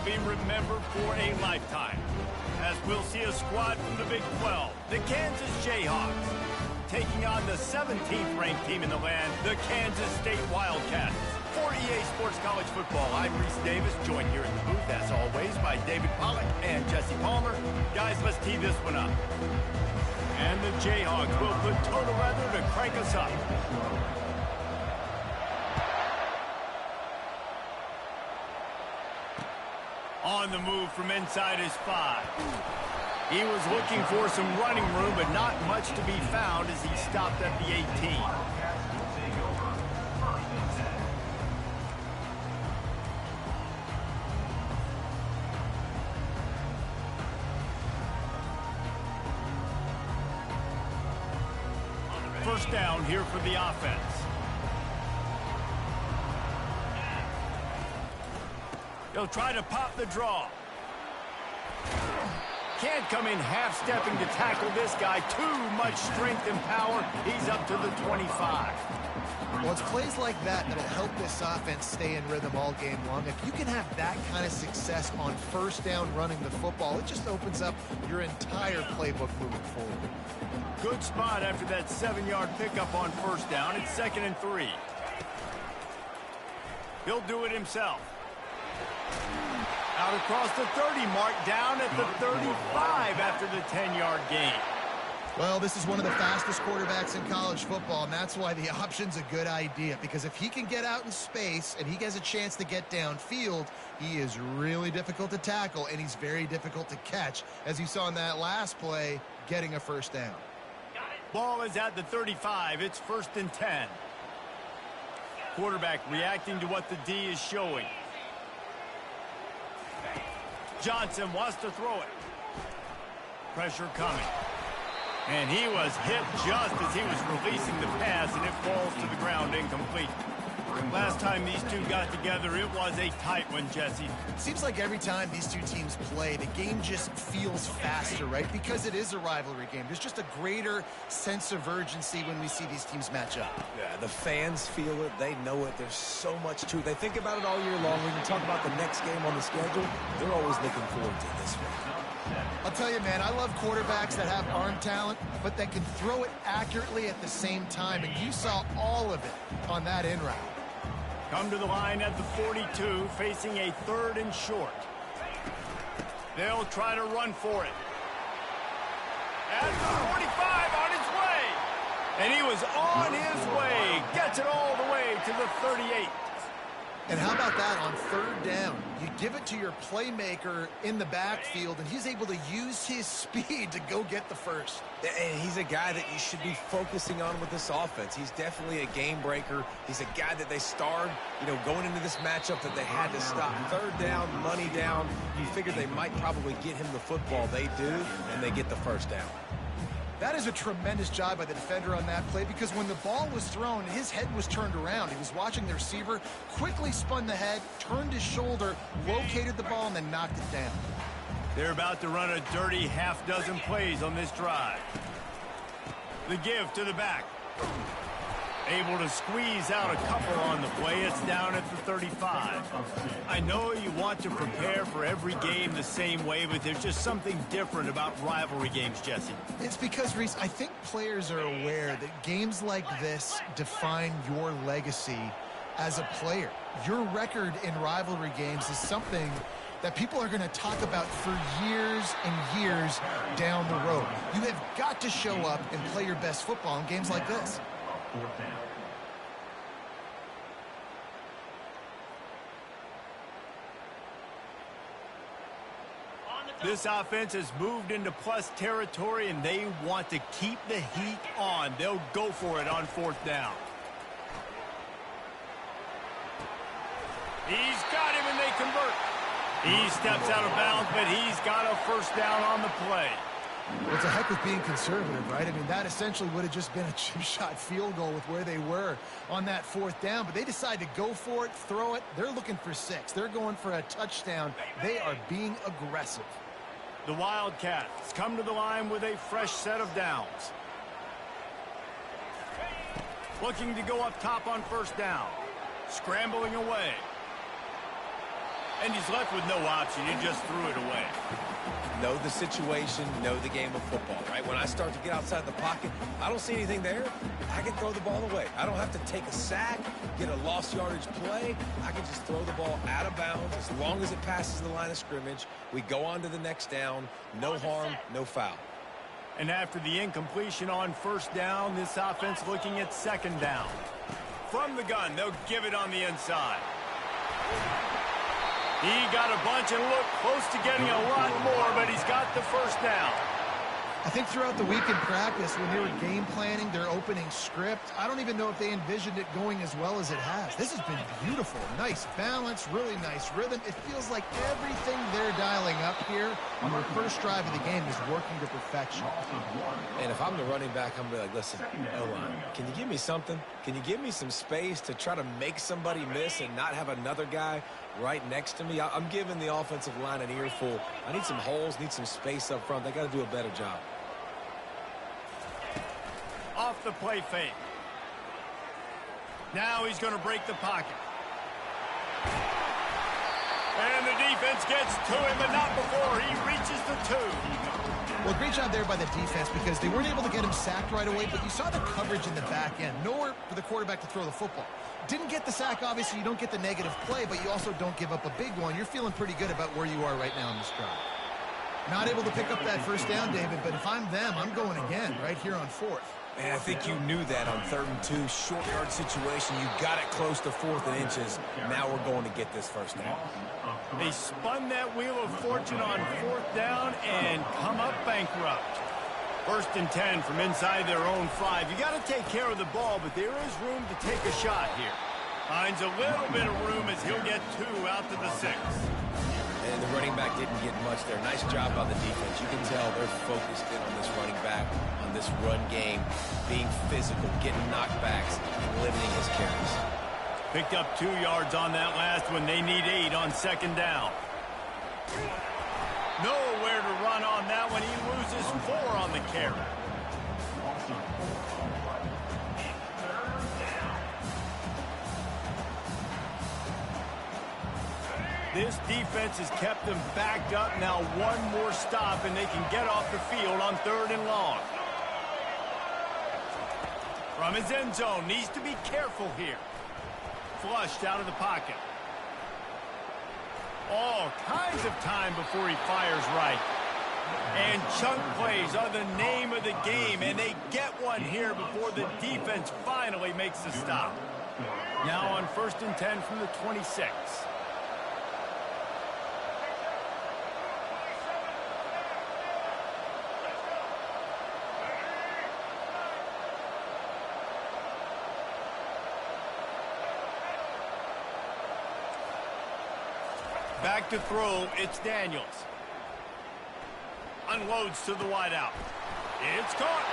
be remembered for a lifetime, as we'll see a squad from the Big 12, the Kansas Jayhawks, taking on the 17th ranked team in the land, the Kansas State Wildcats. For EA Sports College Football, I'm Reese Davis, joined here in the booth, as always, by David Pollack and Jesse Palmer. Guys, let's tee this one up. And the Jayhawks will put total weather to crank us up. On the move from inside his 5. He was looking for some running room, but not much to be found as he stopped at the 18. First down here for the offense. He'll try to pop the draw. Can't come in half-stepping to tackle this guy. Too much strength and power. He's up to the 25. Well, it's plays like that that'll help this offense stay in rhythm all game long. If you can have that kind of success on first down running the football, it just opens up your entire playbook moving forward. Good spot after that 7-yard pickup on first down. It's 2nd and 3. He'll do it himself. Out across the 30 mark, down at the 35 after the 10-yard gain. Well, this is one of the fastest quarterbacks in college football, and that's why the option's a good idea, because if he can get out in space and he has a chance to get downfield, he is really difficult to tackle, and he's very difficult to catch, as you saw in that last play, getting a first down. Ball is at the 35. It's 1st and 10. Quarterback reacting to what the D is showing. Johnson wants to throw it. Pressure coming. And he was hit just as he was releasing the pass, and it falls to the ground incomplete. Last time these two got together, it was a tight one, Jesse. It seems like every time these two teams play, the game just feels faster, right? Because it is a rivalry game. There's just a greater sense of urgency when we see these teams match up. Yeah, the fans feel it. They know it. There's so much to it. They think about it all year long. When you talk about the next game on the schedule, they're always looking forward to this one. I'll tell you, man, I love quarterbacks that have arm talent, but that can throw it accurately at the same time, and you saw all of it on that in route. Come to the line at the 42, facing a 3rd and short. They'll try to run for it. At the 45, on his way. And he was on his way. Gets it all the way to the 38. And how about that on 3rd down? You give it to your playmaker in the backfield, and he's able to use his speed to go get the first. And he's a guy that you should be focusing on with this offense. He's definitely a game breaker. He's a guy that they starred, going into this matchup that they had to stop. 3rd down, money down. You figured they might probably get him the football. They do, and they get the first down. That is a tremendous job by the defender on that play, because when the ball was thrown, his head was turned around. He was watching the receiver, quickly spun the head, turned his shoulder, located the ball, and then knocked it down. They're about to run a dirty half-dozen plays on this drive. The give to the back. Able to squeeze out a couple on the play. It's down at the 35. I know you want to prepare for every game the same way, but there's just something different about rivalry games, Jesse. It's because, Reese, I think players are aware that games like this define your legacy as a player. Your record in rivalry games is something that people are going to talk about for years and years down the road. You have got to show up and play your best football in games like this. This offense has moved into plus territory, and they want to keep the heat on. They'll go for it on 4th down. He's got him, and they convert. He steps out of bounds, but he's got a first down on the play. Well, it's a heck of being conservative, right? I mean, that essentially would have just been a chip shot field goal with where they were on that 4th down, but they decide to go for it, throw it. They're looking for 6. They're going for a touchdown. They are being aggressive. The Wildcats come to the line with a fresh set of downs. Looking to go up top on first down. Scrambling away. And he's left with no option. He just threw it away. Know the situation, know the game of football, right? When I start to get outside the pocket, I don't see anything there, I can throw the ball away. I don't have to take a sack, get a lost yardage play. I can just throw the ball out of bounds as long as it passes the line of scrimmage. We go on to the next down. No harm, no foul. And after the incompletion on first down, this offense looking at second down. From the gun, they'll give it on the inside. He got a bunch and looked close to getting a lot more, but he's got the first down. I think throughout the week in practice, when they were game planning their opening script, I don't even know if they envisioned it going as well as it has. This has been beautiful. Nice balance, really nice rhythm. It feels like everything they're dialing up here on their first drive of the game is working to perfection. And if I'm the running back, I'm going to be like, listen, O-line, can you give me something? Can you give me some space to try to make somebody miss and not have another guy right next to me? I'm giving the offensive line an earful. I need some holes, need some space up front. They got to do a better job. Off the play fake. Now he's going to break the pocket. And the defense gets to him, but not before he reaches the 2. Well, great job there by the defense because they weren't able to get him sacked right away, but you saw the coverage in the back end. Nowhere for the quarterback to throw the football. Didn't get the sack, obviously. You don't get the negative play, but you also don't give up a big one. You're feeling pretty good about where you are right now in this drive. Not able to pick up that first down, David, but if I'm them, I'm going again right here on fourth. Man, I think you knew that on 3rd and 2, short yard situation. You got it close to 4th and inches. Now we're going to get this first down. They spun that wheel of fortune on 4th down and come up bankrupt. 1st and 10 from inside their own 5. You got to take care of the ball, but there is room to take a shot here. Finds a little bit of room as he'll get 2 out to the 6. And the running back didn't get much there. Nice job by the defense. You can tell they're focused in on this running back, on this run game, being physical, getting knockbacks, and limiting his carries. Picked up 2 yards on that last one. They need 8 on 2nd down. Nowhere to run on that one. He loses 4 on the carry. This defense has kept them backed up. Now one more stop, and they can get off the field on 3rd and long. From his end zone, needs to be careful here. Flushed out of the pocket. All kinds of time before he fires right. And chunk plays are the name of the game, and they get one here before the defense finally makes the stop. Now on 1st and 10 from the 26. Back to throw, it's Daniels. Unloads to the wideout. It's caught.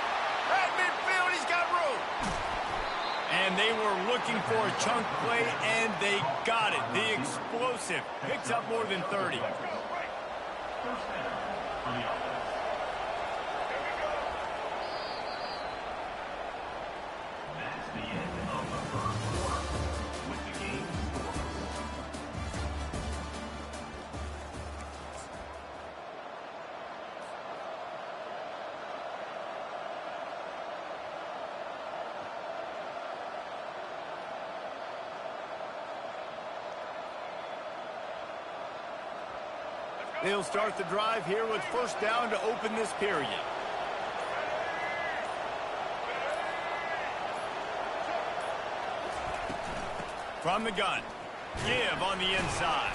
At midfield, he's got room. And they were looking for a chunk play, and they got it. The explosive picks up more than 30. They'll start the drive here with 1st down to open this period. From the gun. Give on the inside.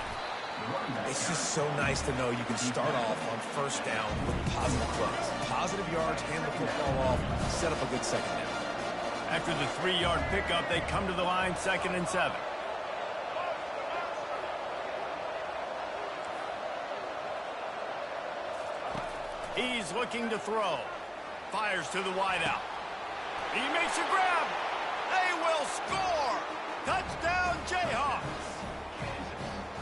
It's just so nice to know you can start off on 1st down with positive plays. Positive yards, hand the football off, set up a good 2nd down. After the 3-yard pickup, they come to the line 2nd and 7. He's looking to throw. Fires to the wideout. He makes a grab. They will score. Touchdown, Jayhawks.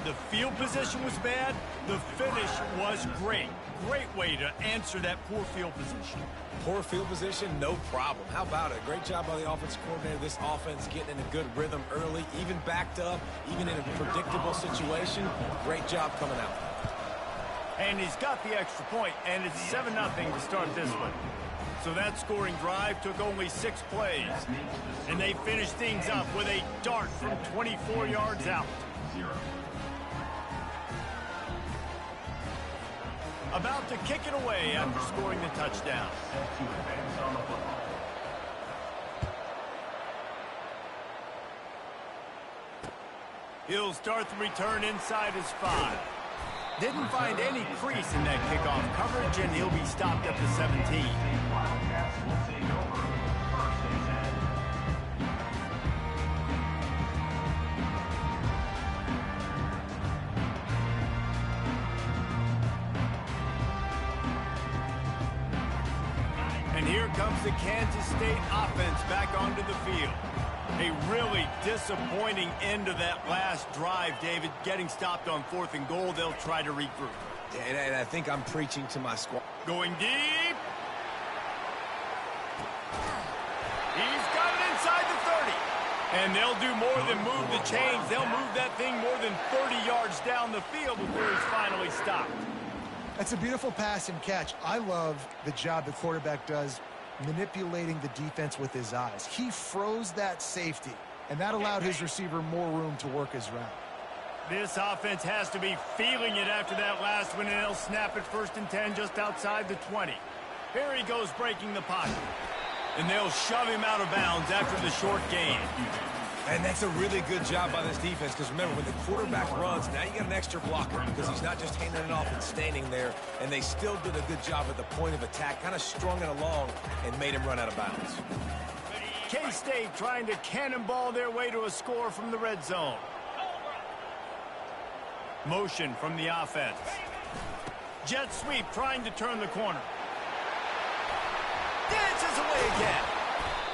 the field position was bad, the finish was great. Great way to answer that poor field position. Poor field position, no problem. How about it? Great job by the offensive coordinator. This offense getting in a good rhythm early, even backed up, even in a predictable situation. Great job coming out. And he's got the extra point, and it's 7-0 to start this one. So that scoring drive took only 6 plays. And they finished things up with a dart from 24 yards out. About to kick it away after scoring the touchdown. He'll start the return inside his 5. Didn't find any crease in that kickoff coverage, and he'll be stopped at the 17. And here comes the Kansas State offense back onto the field. A really disappointing end to that last drive, David. Getting stopped on 4th and goal, they'll try to regroup. And I think I'm preaching to my squad. Going deep. He's got it inside the 30. And they'll do more than move the chains. They'll move that thing more than 30 yards down the field before he's finally stopped. That's a beautiful pass and catch. I love the job the quarterback does manipulating the defense with his eyes. He froze that safety, and that allowed his receiver more room to work his route. This offense has to be feeling it after that last one, and they'll snap it 1st and 10 just outside the 20. Here he goes breaking the pocket. And they'll shove him out of bounds after the short gain. And that's a really good job by this defense, because remember, when the quarterback runs, now you got an extra blocker, because he's not just handing it off and standing there, and they still did a good job at the point of attack, kind of strung it along and made him run out of bounds. K-State trying to cannonball their way to a score from the red zone. Motion from the offense. Jet sweep trying to turn the corner. Dances away again.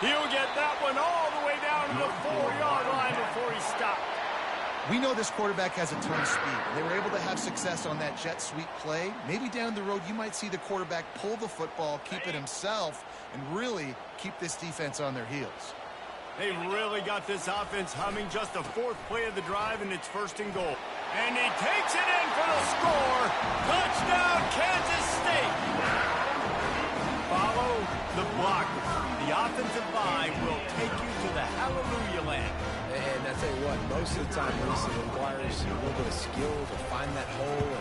He'll get that one all the way down to the 4-yard line before he stopped. We know this quarterback has a ton of speed. They were able to have success on that jet sweep play. Maybe down the road you might see the quarterback pull the football, keep it himself, and really keep this defense on their heels. They really got this offense humming. Just the 4th play of the drive, and it's 1st and goal. And he takes it in for the score. Touchdown, Kansas State. Follow the block. The offensive line will take you to the hallelujah land. And I tell you what, most of the time, Lisa, it requires a little bit of skill to find that hole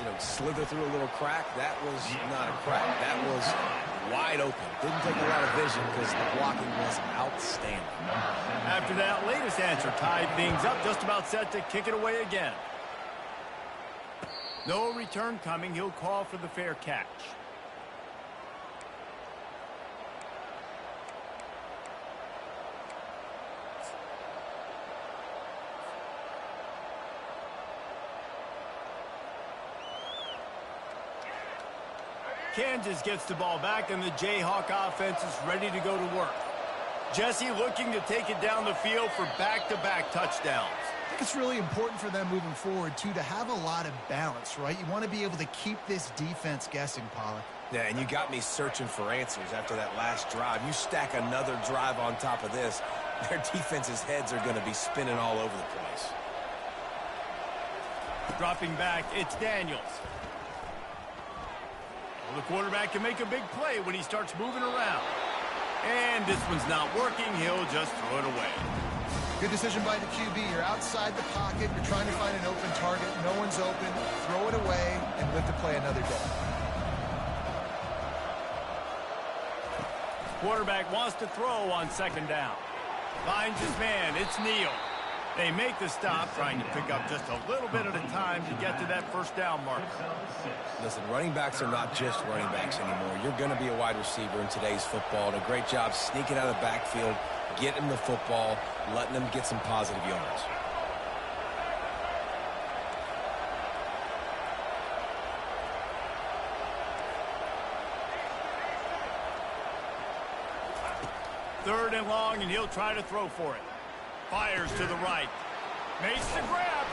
and, slither through a little crack. That was not a crack. That was wide open. Didn't take a lot of vision because the blocking was outstanding. After that latest answer tied things up, just about set to kick it away again. No return coming. He'll call for the fair catch. Kansas gets the ball back, and the Jayhawk offense is ready to go to work. Jesse looking to take it down the field for back-to-back touchdowns. I think it's really important for them moving forward, too, to have a lot of balance, right? You want to be able to keep this defense guessing, Pollack. Yeah, and you got me searching for answers after that last drive. You stack another drive on top of this, their defense's heads are going to be spinning all over the place. Dropping back, it's Daniels. Well, the quarterback can make a big play when he starts moving around. And this one's not working. He'll just throw it away. Good decision by the QB. You're outside the pocket. You're trying to find an open target. No one's open. Throw it away and live to play another day. Quarterback wants to throw on 2nd down. Finds his man. It's Neal. They make the stop, trying to pick up just a little bit at a time to get to that 1st down marker. Listen, running backs are not just running backs anymore. You're going to be a wide receiver in today's football. And a great job sneaking out of the backfield, getting the football, letting them get some positive yards. Third and long, and he'll try to throw for it. Fires to the right. Makes the grab.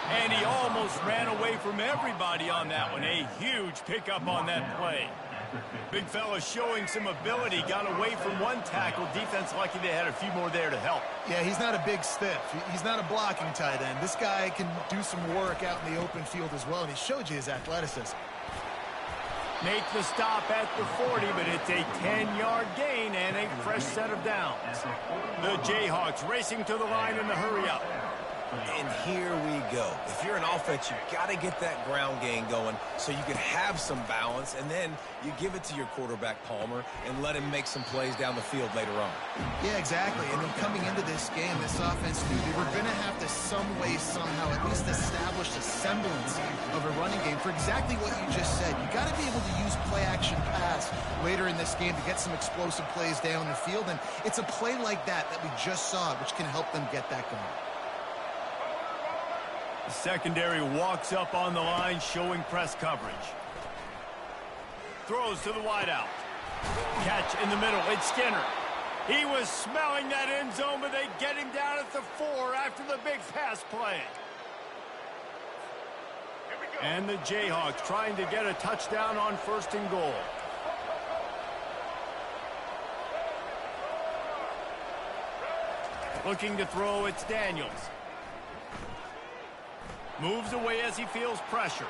And he almost ran away from everybody on that one. A huge pickup on that play. Big fella showing some ability. Got away from one tackle. Defense lucky they had a few more there to help. Yeah, he's not a big stiff. He's not a blocking tight end. This guy can do some work out in the open field as well, and he showed you his athleticism. Make the stop at the 40, but it's a 10-yard gain and a fresh set of downs. The Jayhawks racing to the line in the hurry-up. And here we go. If you're an offense, you've got to get that ground game going so you can have some balance, and then you give it to your quarterback, Palmer, and let him make some plays down the field later on. Yeah, exactly. And then coming into this game, this offense knew they were going to have to some way, somehow, at least establish a semblance of a running game for exactly what you just said. You got to be able to use play-action pass later in this game to get some explosive plays down the field, and it's a play like that we just saw, which can help them get that going. The secondary walks up on the line, showing press coverage. Throws to the wideout. Catch in the middle. It's Skinner. He was smelling that end zone, but they get him down at the 4 after the big pass play. And the Jayhawks trying to get a touchdown on 1st and goal. Looking to throw, it's Daniels. Moves away as he feels pressure.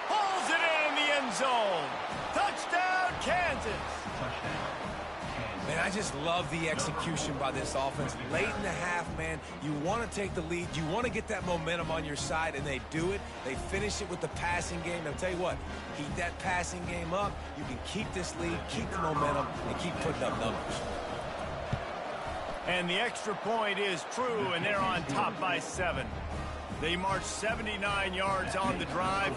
Pulls it in the end zone. Touchdown, Kansas. Man, I just love the execution by this offense. Late in the half, man, you want to take the lead. You want to get that momentum on your side, and they do it. They finish it with the passing game. I'll tell you what, keep that passing game up. You can keep this lead, keep the momentum, and keep putting up numbers. And the extra point is true, and they're on top by 7. They marched 79 yards on the drive,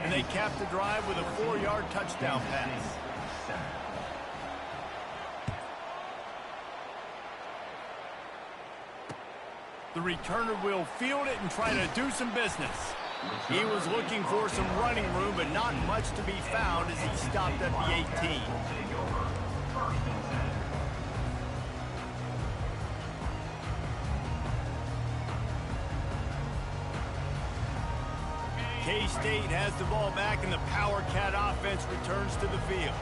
and they capped the drive with a 4-yard touchdown pass. The returner will field it and try to do some business. He was looking for some running room, but not much to be found as he stopped at the 18. K-State has the ball back, and the Power Cat offense returns to the field.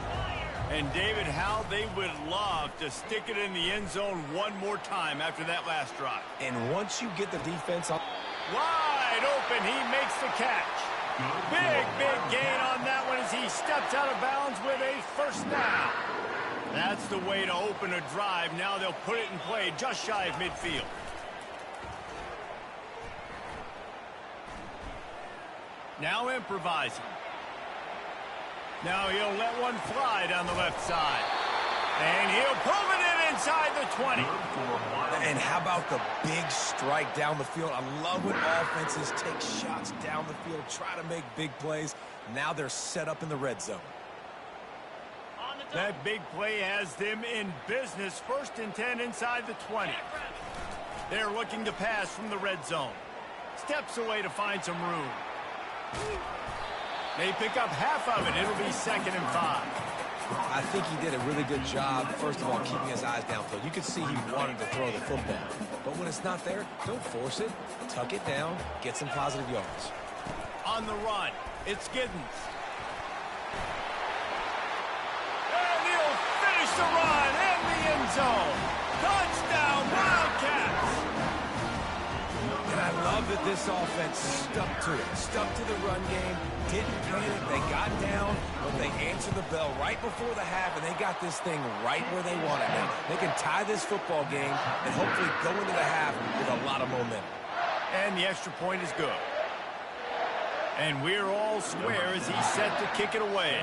And David, how they would love to stick it in the end zone one more time after that last drive. And once you get the defense on... Wide open, he makes the catch. Big gain on that one as he steps out of bounds with a 1st down. That's the way to open a drive. Now they'll put it in play just shy of midfield. Now improvising. Now he'll let one fly down the left side. And he'll pull it in inside the 20. And how about the big strike down the field? I love when offenses take shots down the field, try to make big plays. Now they're set up in the red zone. That big play has them in business. 1st and 10 inside the 20. They're looking to pass from the red zone. Steps away to find some room. They pick up half of it. It'll be 2nd and 5. I think he did a really good job, first of all, keeping his eyes downfield. You could see he wanted to throw the football. But when it's not there, don't force it. Tuck it down. Get some positive yards. On the run, it's Giddens. And he'll finish the run in the end zone. Touchdown, Wildcats. And I love that this offense stuck to it. Stuck to the run game. Didn't panic. They got down, but they answered the bell right before the half, and they got this thing right where they want it now. They can tie this football game and hopefully go into the half with a lot of momentum. And the extra point is good. And we're all square as he's set to kick it away.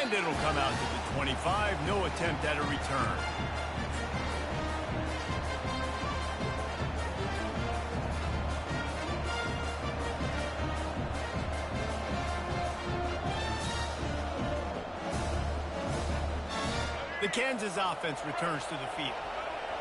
And it'll come out to the 25. No attempt at a return. The Kansas offense returns to the field.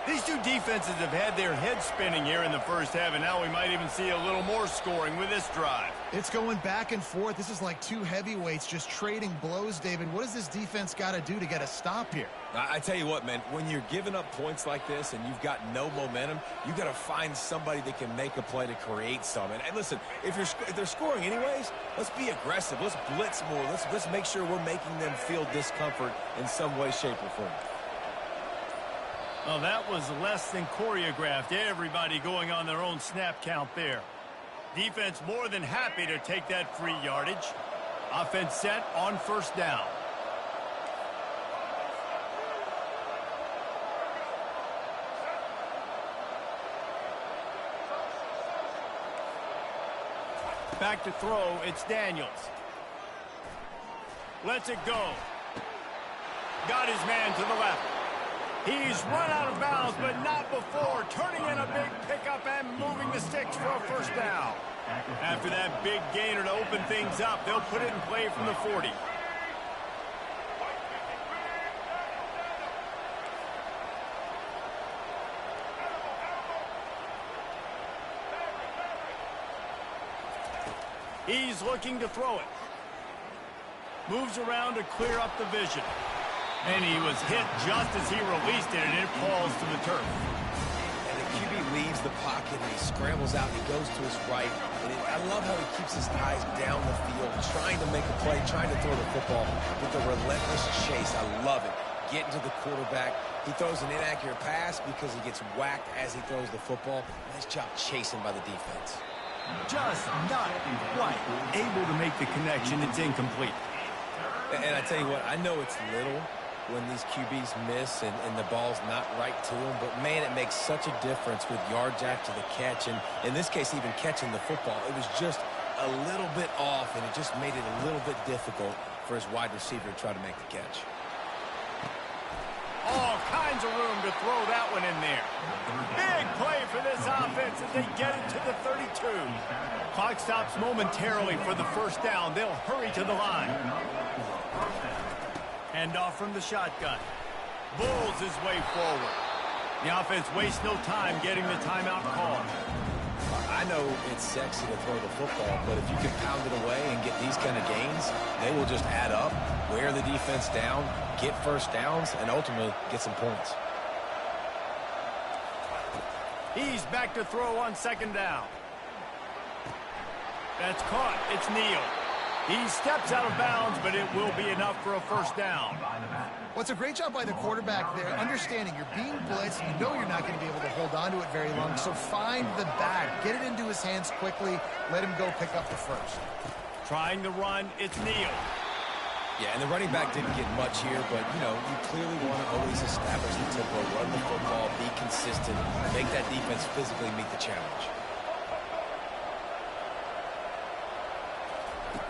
These two defenses have had their heads spinning here in the first half, and now we might even see a little more scoring with this drive. It's going back and forth. This is like two heavyweights just trading blows, David. What does this defense got to do to get a stop here? I tell you what, man, when you're giving up points like this and you've got no momentum, you got to find somebody that can make a play to create some. And listen, if they're scoring anyways, let's be aggressive. Let's blitz more. Let's make sure we're making them feel discomfort in some way, shape, or form. Well, that was less than choreographed. Everybody going on their own snap count there. Defense more than happy to take that free yardage. Offense set on first down. Back to throw, it's Daniels. Lets it go. Got his man to the left. He's run out of bounds, but not before turning in a big pickup and moving the sticks for a first down. After that big gainer to open things up, they'll put it in play from the 40. He's looking to throw it. Moves around to clear up the vision. And he was hit just as he released it, and it falls to the turf. And the QB leaves the pocket, and he scrambles out, and he goes to his right. And I love how he keeps his eyes down the field, trying to make a play, trying to throw the football with a relentless chase. I love it. Getting to the quarterback. He throws an inaccurate pass because he gets whacked as he throws the football. Nice job chasing by the defense. Just not quite able to make the connection. It's incomplete. And I tell you what, I know it's little when these QBs miss and the ball's not right to them, but man, it makes such a difference with yards after the catch, and in this case, even catching the football. It was just a little bit off, and it just made it a little bit difficult for his wide receiver to try to make the catch. All kinds of room to throw that one in there. Big play for this offense as they get it to the 32. Clock stops momentarily for the first down. They'll hurry to the line. Hand off from the shotgun. Bulls his way forward. The offense wastes no time getting the timeout call. I know it's sexy to throw the football, but if you can pound it away and get these kind of gains, they will just add up, wear the defense down, get first downs, and ultimately get some points. He's back to throw on second down. That's caught. It's Neal. He steps out of bounds, but it will be enough for a first down. Well, it's a great job by the quarterback there, understanding you're being blitzed. You know you're not going to be able to hold on to it very long, so find the back. Get it into his hands quickly. Let him go pick up the first. Trying the run, it's Neal. Yeah, and the running back didn't get much here, but, you know, you clearly want to always establish the tempo, run the football, be consistent, make that defense physically meet the challenge.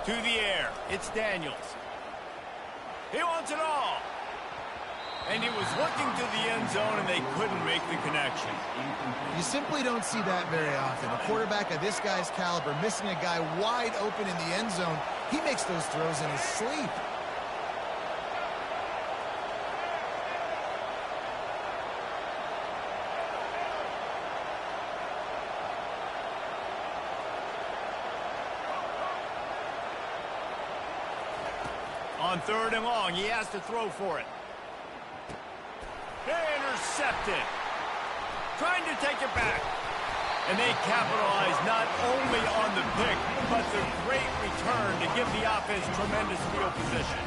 To the air, it's Daniels. He wants it all. And he was looking to the end zone, and they couldn't make the connection. You simply don't see that very often. A quarterback of this guy's caliber missing a guy wide open in the end zone. He makes those throws in his sleep. On third and long, he has to throw for it. Intercepted. Trying to take it back. And they capitalize not only on the pick, but the great return to give the offense tremendous field position.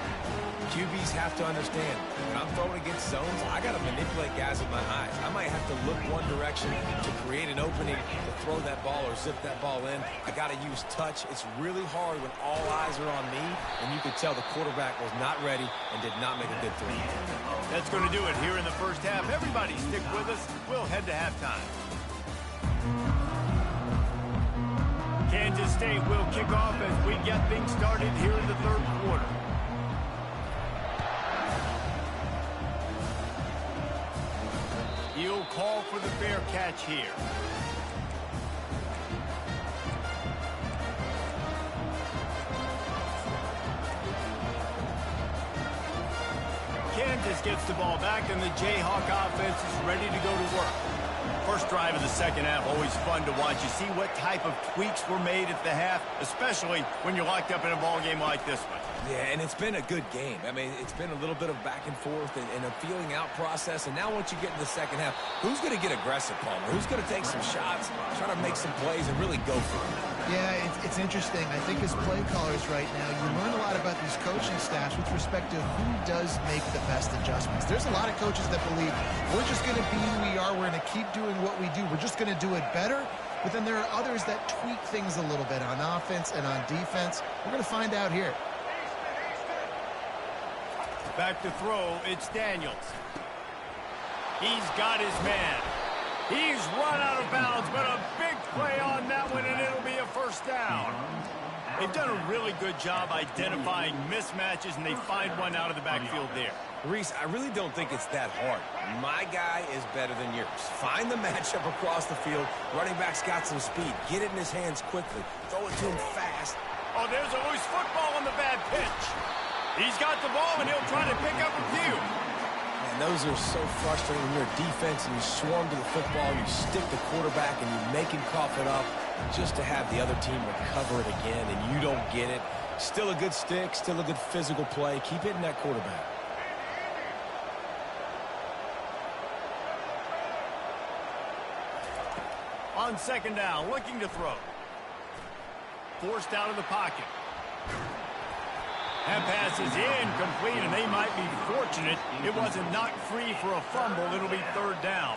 QBs have to understand, when I'm throwing against zones, I got to manipulate guys with my eyes. I might have to look one direction to create an opening to throw that ball or zip that ball in. I got to use touch. It's really hard when all eyes are on me, and you could tell the quarterback was not ready and did not make a good throw. That's going to do it here in the first half. Everybody stick with us. We'll head to halftime. Kansas State will kick off as we get things started here in the third quarter. He'll call for the fair catch here. Kansas gets the ball back, and the Jayhawk offense is ready to go to work. First drive of the second half, always fun to watch. You see what type of tweaks were made at the half, especially when you're locked up in a ball game like this one. Yeah, and it's been a good game. I mean, it's been a little bit of back and forth and a feeling out process. And now once you get in the second half, who's going to get aggressive, Palmer? Who's going to take some shots, try to make some plays, and really go for it? Yeah, it's interesting. I think as play callers right now, you learn a lot about these coaching staffs with respect to who does make the best adjustments. There's a lot of coaches that believe we're just going to be who we are. We're going to keep doing what we do. We're just going to do it better. But then there are others that tweak things a little bit on offense and on defense. We're going to find out here. Back to throw, it's Daniels. He's got his man. He's run out of bounds, but a big play on that one, and it'll be a first down. They've done a really good job identifying mismatches, and they find one out of the backfield there. Reese, I really don't think it's that hard. My guy is better than yours. Find the matchup across the field. Running back's got some speed. Get it in his hands quickly. Throw it to him fast. Oh, there's a loose football on the bad pitch. He's got the ball, and he'll try to pick up a few. And those are so frustrating when you're a defense and you swarm to the football, you stick the quarterback, and you make him cough it up just to have the other team recover it again, and you don't get it. Still a good stick, still a good physical play. Keep hitting that quarterback. On second down, looking to throw. Forced out of the pocket. That pass is incomplete, and they might be fortunate it wasn't knocked free for a fumble. It'll be third down.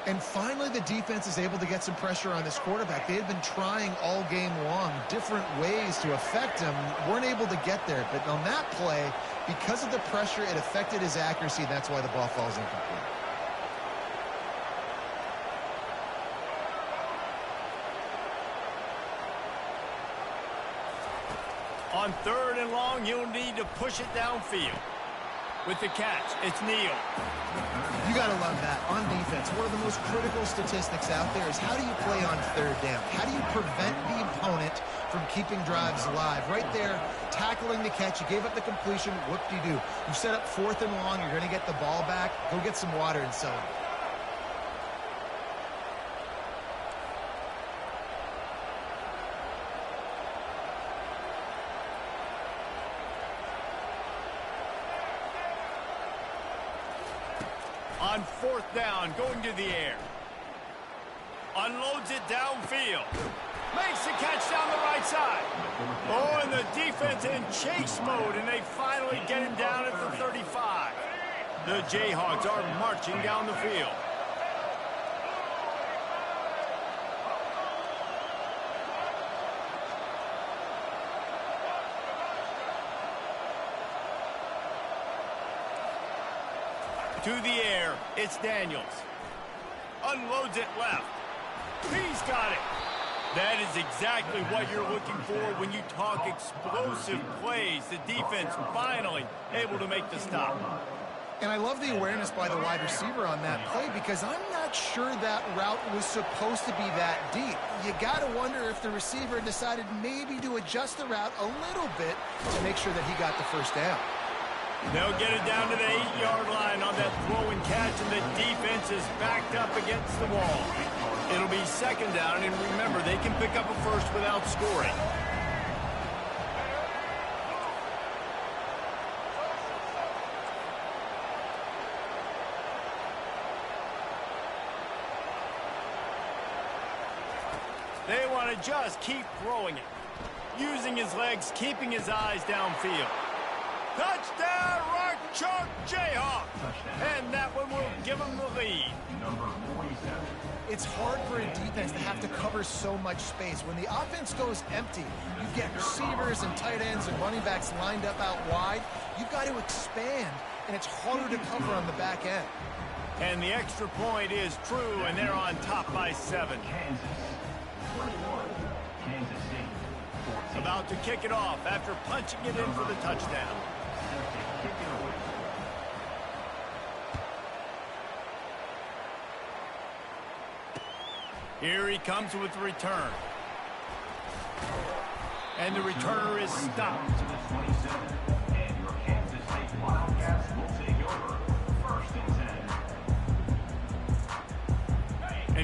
And finally, the defense is able to get some pressure on this quarterback. They had been trying all game long different ways to affect him. Weren't able to get there. But on that play, because of the pressure, it affected his accuracy. That's why the ball falls incomplete. On third and long, you'll need to push it downfield. With the catch, it's Neal. You got to love that. On defense, one of the most critical statistics out there is how do you play on third down? How do you prevent the opponent from keeping drives alive? Right there, tackling the catch. You gave up the completion. What do? You set up fourth and long. You're going to get the ball back. Go get some water and so on. On fourth down, going to the air. Unloads it downfield. Makes the catch down the right side. Oh, and the defense in chase mode, and they finally get him down at the 35. The Jayhawks are marching down the field. To the air, it's Daniels. Unloads it left. He's got it. That is exactly what you're looking for when you talk explosive plays. The defense finally able to make the stop. And I love the awareness by the wide receiver on that play because I'm not sure that route was supposed to be that deep. You got to wonder if the receiver decided maybe to adjust the route a little bit to make sure that he got the first down. They'll get it down to the 8-yard line on that throw and catch, and the defense is backed up against the wall. It'll be second down, and remember, they can pick up a first without scoring. They want to just keep throwing it. Using his legs, keeping his eyes downfield. Touchdown, Rock Chalk Jayhawks! And that one will give them the lead. It's hard for a defense to have to cover so much space. When the offense goes empty, you get receivers and tight ends and running backs lined up out wide. You've got to expand, and it's harder to cover on the back end. And the extra point is true, and they're on top by 7. About to kick it off after punching it in for the touchdown. Here he comes with the return. And the returner is stopped.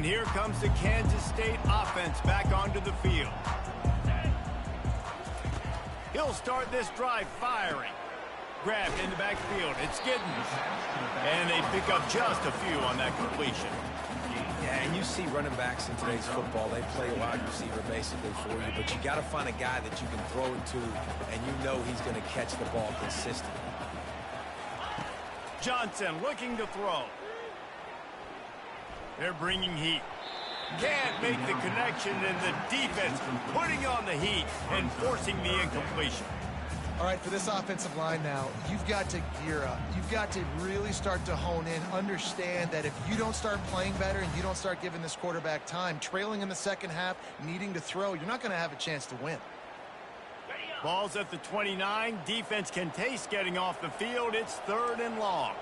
here comes the Kansas State offense back onto the field. He'll start this drive firing. Grabbed in the backfield. It's Giddens. And they pick up just a few on that completion. Yeah, and you see running backs in today's football, they play a wide receiver basically for you, but you got to find a guy that you can throw it to, and you know he's going to catch the ball consistently. Johnson looking to throw. They're bringing heat. Can't make the connection, and the defense putting on the heat and forcing the incompletion. All right, for this offensive line now, you've got to gear up. You've got to really start to hone in, understand that if you don't start playing better and you don't start giving this quarterback time, trailing in the second half, needing to throw, you're not going to have a chance to win. Ball's at the 29. Defense can taste getting off the field. It's 3rd and long.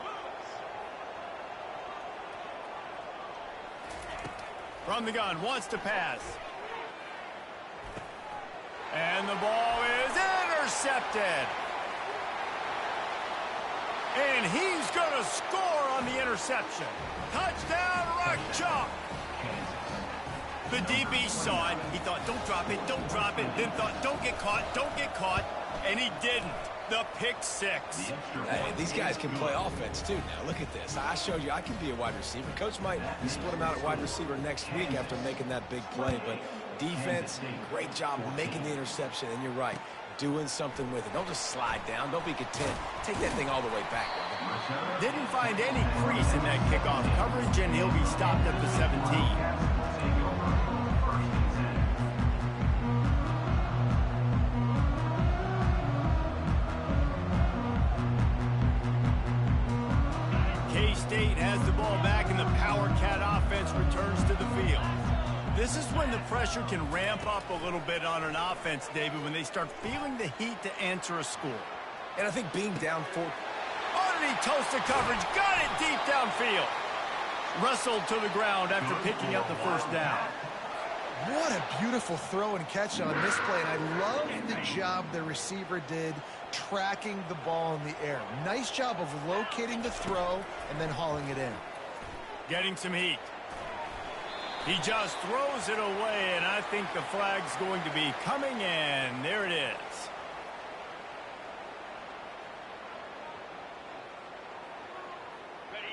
From the gun, wants to pass. And the ball is intercepted. And he's going to score on the interception. Touchdown, Rock Chalk. The DB saw it. He thought, don't drop it, don't drop it. Then thought, don't get caught. And he didn't. The pick six. Hey, these guys can play offense, too. Now, look at this. I showed you I can be a wide receiver. Coach might split him out at wide receiver next week after making that big play. But defense, great job making the interception. And you're right, doing something with it. Don't just slide down. Don't be content. Take that thing all the way back, brother. Didn't find any crease in that kickoff coverage, and he'll be stopped at the 17. K-State has the ball back, and the Power Cat offense returns to the field. This is when the pressure can ramp up a little bit on an offense, David, when they start feeling the heat to answer a score. And I think being down 4. Underneath toasted coverage, got it deep downfield. Wrestled to the ground after picking up the first down. What a beautiful throw and catch on this play, and I love the job the receiver did tracking the ball in the air. Nice job of locating the throw and then hauling it in. Getting some heat. He just throws it away, and I think the flag's going to be coming in. There it is.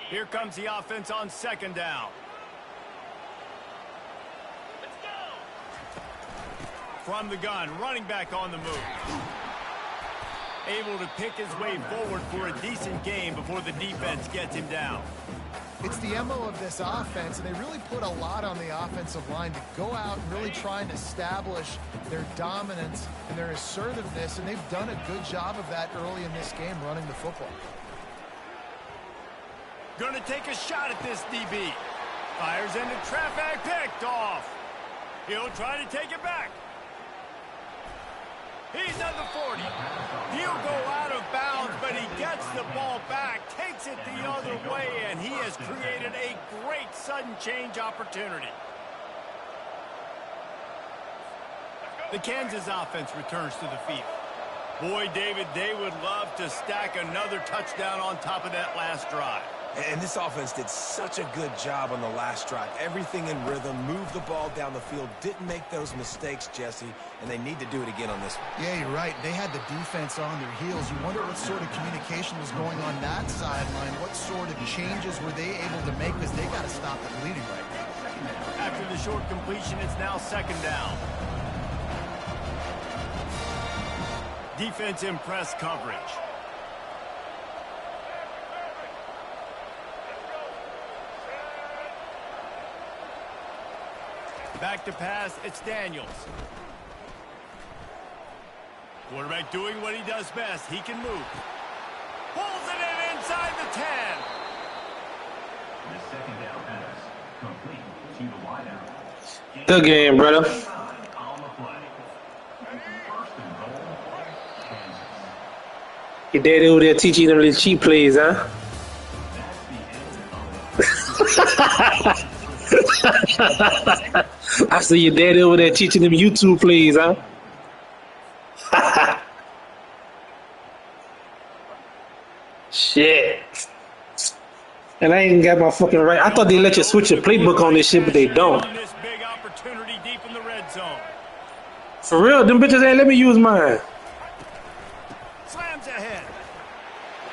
Here comes the offense on 2nd down. From the gun, running back on the move. Able to pick his way forward for a decent game before the defense gets him down. It's the MO of this offense, and they really put a lot on the offensive line to go out and really try and establish their dominance and their assertiveness, and they've done a good job of that early in this game running the football. Going to take a shot at this DB. Fires into traffic, picked off. He'll try to take it back. He's at the 40. He'll go out of bounds, but he gets the ball back, takes it the other way, and he has created a great sudden change opportunity. The Kansas offense returns to the field. Boy, David, they would love to stack another touchdown on top of that last drive. And this offense did such a good job on the last drive. Everything in rhythm, moved the ball down the field, didn't make those mistakes, Jesse, and they need to do it again on this one. Yeah, you're right. They had the defense on their heels. You wonder what sort of communication was going on that sideline. What sort of changes were they able to make, because they got to stop the bleeding right now. After the short completion, it's now 2nd down. Defense in press coverage. Back to pass, it's Daniels. Quarterback doing what he does best. He can move. Pulls it in inside the 10. The 2nd down pass, complete to the wideout. Good game, brother. On the play. 1st and goal, Kansas. Your daddy over there teaching them the cheap plays, huh? I see your daddy over there teaching them YouTube plays, huh? Shit. And I ain't got my fucking right. I thought they let you switch your playbook on this shit, but they don't. This big opportunity deep in the red zone. For real, them bitches ain't let me use mine. Slams ahead.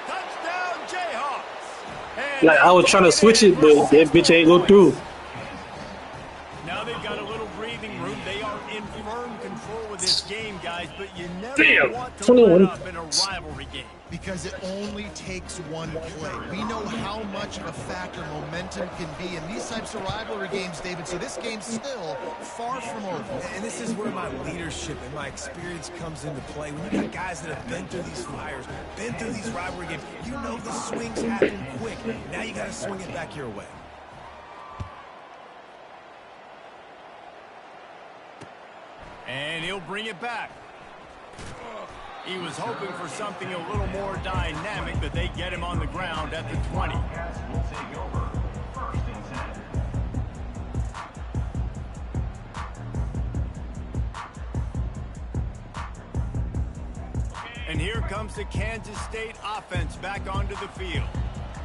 Touchdown, Jayhawks. Like, I was trying to switch it, but that bitch ain't go through. Now they've got a little breathing room. They are in firm control of this game, guys, but you never want to 21. let up in a rivalry game. Because it only takes one play. We know how much of a factor momentum can be in these types of rivalry games, David, so this game's still far from over. And this is where my leadership and my experience comes into play. When you got guys that have been through these fires, been through these rivalry games, you know the swings happen quick. Now you got to swing it back your way. And he'll bring it back. He was hoping for something a little more dynamic, but they get him on the ground at the 20. Wildcats will take over. First and 10. And here comes the Kansas State offense back onto the field.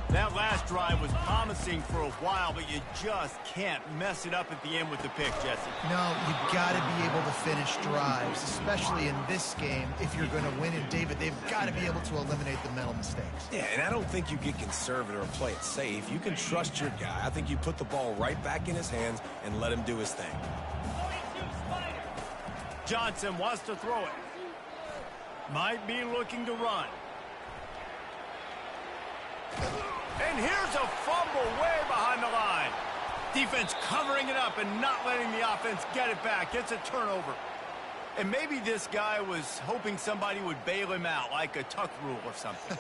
That last drive was promising for a while, but you just can't mess it up at the end with the pick, Jesse. No, you've got to be able to finish drives, especially in this game. If you're going to win, and David, they've got to be able to eliminate the mental mistakes. Yeah, and I don't think you get conservative or play it safe. You can trust your guy. I think you put the ball right back in his hands and let him do his thing. Johnson wants to throw it. Might be looking to run. And here's a fumble way behind the line. Defense covering it up and not letting the offense get it back. Gets a turnover. And maybe this guy was hoping somebody would bail him out, like a tuck rule or something.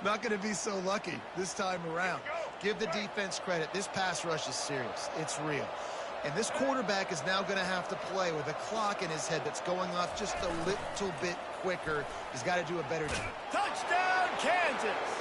Not going to be so lucky this time around. Give the defense credit. This pass rush is serious. It's real. And this quarterback is now going to have to play with a clock in his head that's going off just a little bit quicker. He's got to do a better job. Touchdown, Kansas!